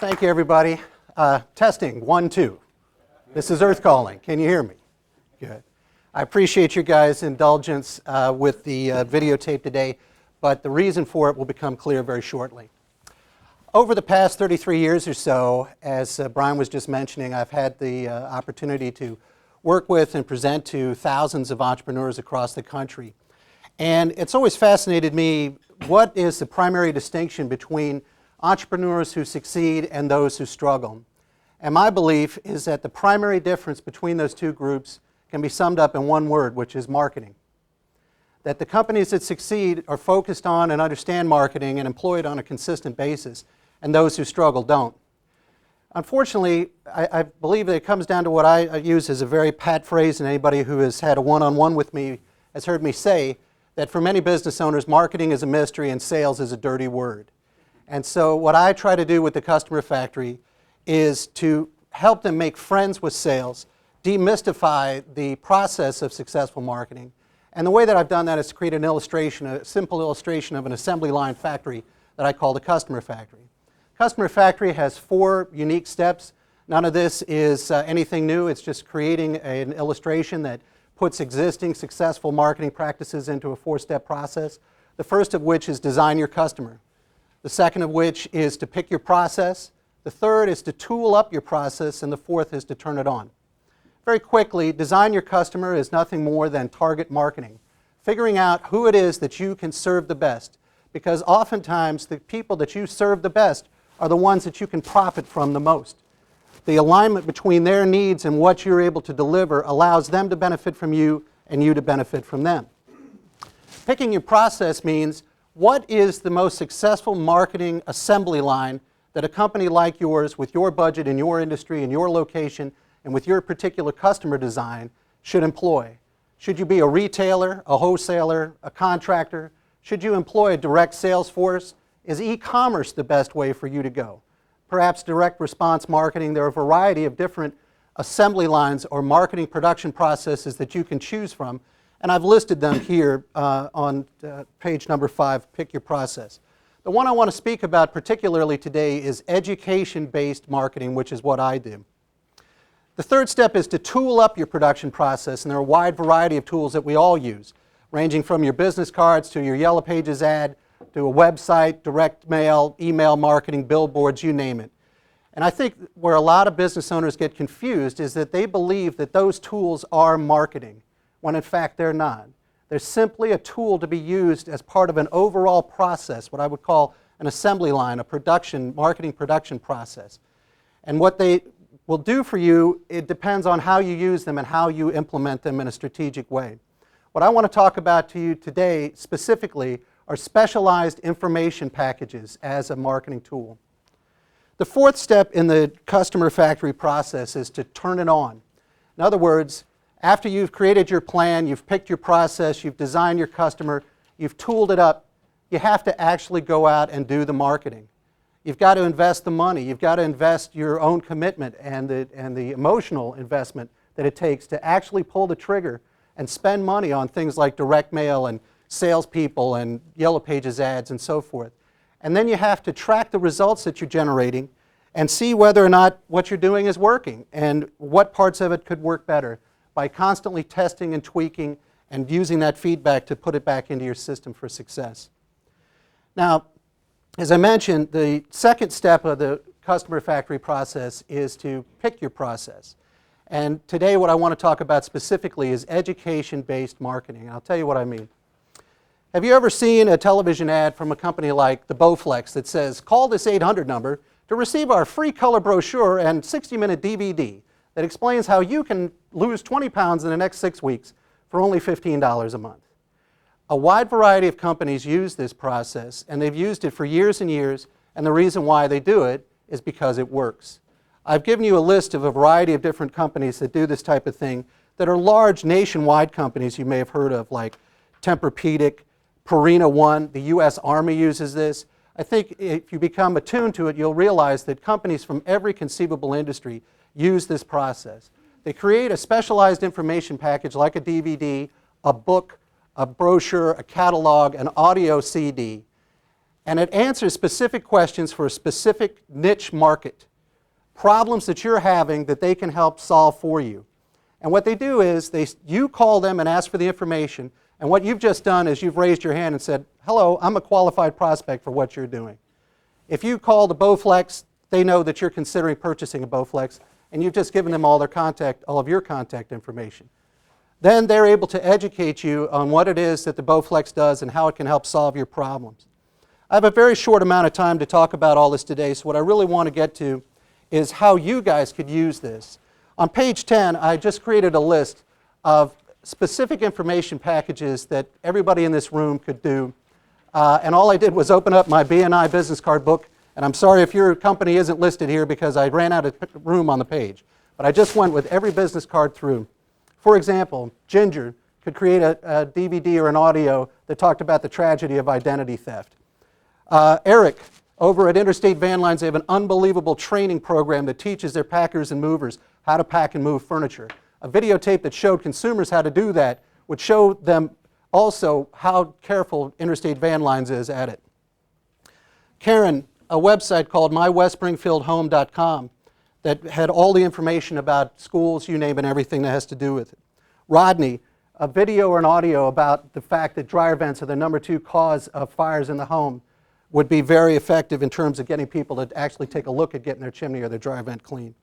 Thank you, everybody. Testing, 1, 2. This is Earth Calling. Can you hear me? Good. I appreciate your guys' indulgence with the videotape today, but the reason for it will become clear very shortly. Over the past 33 years or so, as Brian was just mentioning, I've had the opportunity to work with and present to thousands of entrepreneurs across the country. And it's always fascinated me, what is the primary distinction between entrepreneurs who succeed and those who struggle? And my belief is that the primary difference between those two groups can be summed up in one word, which is marketing. That the companies that succeed are focused on and understand marketing and employ it on a consistent basis, and those who struggle don't. Unfortunately, I believe that it comes down to what I use as a very pat phrase, and anybody who has had a one-on-one with me has heard me say, that for many business owners, marketing is a mystery and sales is a dirty word. And so what I try to do with the Customer Factory is to help them make friends with sales, demystify the process of successful marketing. And the way that I've done that is to create an illustration, a simple illustration of an assembly line factory that I call the Customer Factory. Customer Factory has 4 unique steps. None of this is anything new. It's just creating an illustration that puts existing successful marketing practices into a 4-step process. The first of which is design your customer. The second of which is to pick your process. The third is to tool up your process, and the fourth is to turn it on. Very quickly, design your customer is nothing more than target marketing. Figuring out who it is that you can serve the best, because oftentimes the people that you serve the best are the ones that you can profit from the most. The alignment between their needs and what you're able to deliver allows them to benefit from you and you to benefit from them. Picking your process means, what is the most successful marketing assembly line that a company like yours, with your budget in your industry, in your location, and with your particular customer design, should employ? Should you be a retailer, a wholesaler, a contractor? Should you employ a direct sales force? Is e-commerce the best way for you to go? Perhaps direct response marketing. There are a variety of different assembly lines or marketing production processes that you can choose from. And I've listed them here on page number 5, pick your process. The one I want to speak about particularly today is education-based marketing, which is what I do. The third step is to tool up your production process, and there are a wide variety of tools that we all use, ranging from your business cards to your Yellow Pages ad, to a website, direct mail, email marketing, billboards, you name it. And I think where a lot of business owners get confused is that they believe that those tools are marketing, when in fact they're not. They're simply a tool to be used as part of an overall process, what I would call an assembly line, a marketing production process. And what they will do for you, it depends on how you use them and how you implement them in a strategic way. What I want to talk about to you today specifically are specialized information packages as a marketing tool. The fourth step in the Customer Factory process is to turn it on. In other words, after you've created your plan, you've picked your process, you've designed your customer, you've tooled it up, you have to actually go out and do the marketing. You've got to invest the money. You've got to invest your own commitment and the emotional investment that it takes to actually pull the trigger and spend money on things like direct mail and salespeople and Yellow Pages ads and so forth. And then you have to track the results that you're generating and see whether or not what you're doing is working and what parts of it could work better, by constantly testing and tweaking and using that feedback to put it back into your system for success. Now, as I mentioned, the second step of the Customer Factory process is to pick your process. And today what I want to talk about specifically is education-based marketing. And I'll tell you what I mean. Have you ever seen a television ad from a company like the Bowflex that says, call this 800 number to receive our free color brochure and 60-minute DVD that explains how you can lose 20 pounds in the next 6 weeks for only $15 a month? A wide variety of companies use this process, and they've used it for years and years, and the reason why they do it is because it works. I've given you a list of a variety of different companies that do this type of thing that are large nationwide companies you may have heard of, like Tempur-Pedic, Purina One, the U.S. Army uses this. I think if you become attuned to it, you'll realize that companies from every conceivable industry use this process. They create a specialized information package like a DVD, a book, a brochure, a catalog, an audio CD, And it answers specific questions for a specific niche market, problems that you're having that they can help solve for you. And what they do is you call them and ask for the information, and what you've just done is you've raised your hand and said, hello, I'm a qualified prospect for what you're doing. If you call the Bowflex, they know that you're considering purchasing a Bowflex, and you've just given them all of your contact information. Then they're able to educate you on what it is that the Bowflex does and how it can help solve your problems. I have a very short amount of time to talk about all this today, so what I really want to get to is how you guys could use this. On page 10, I just created a list of specific information packages that everybody in this room could do. And all I did was open up my BNI business card book, and I'm sorry if your company isn't listed here because I ran out of room on the page. But I just went with every business card through. For example, Ginger could create a DVD or an audio that talked about the tragedy of identity theft. Eric, over at Interstate Van Lines, they have an unbelievable training program that teaches their packers and movers how to pack and move furniture. A videotape that showed consumers how to do that would show them also how careful Interstate Van Lines is at it. Karen, a website called mywestspringfieldhome.com that had all the information about schools, you name it, everything that has to do with it. Rodney, a video or an audio about the fact that dryer vents are the #2 cause of fires in the home would be very effective in terms of getting people to actually take a look at getting their chimney or their dryer vent clean.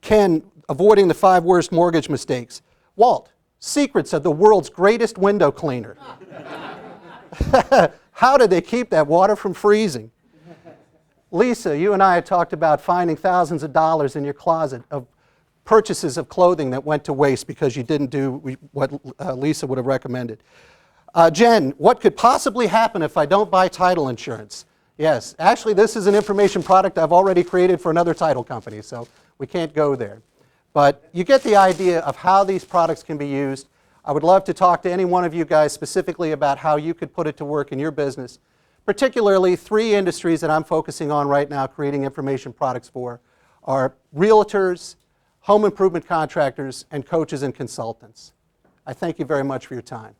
Ken, avoiding the 5 worst mortgage mistakes. Walt, secrets of the world's greatest window cleaner. How did they keep that water from freezing? Lisa, you and I had talked about finding thousands of dollars in your closet of purchases of clothing that went to waste because you didn't do what Lisa would have recommended. Jen, what could possibly happen if I don't buy title insurance? Yes, actually this is an information product I've already created for another title company, so we can't go there. But you get the idea of how these products can be used. I would love to talk to any one of you guys specifically about how you could put it to work in your business. Particularly 3 industries that I'm focusing on right now creating information products for are realtors, home improvement contractors, and coaches and consultants. I thank you very much for your time.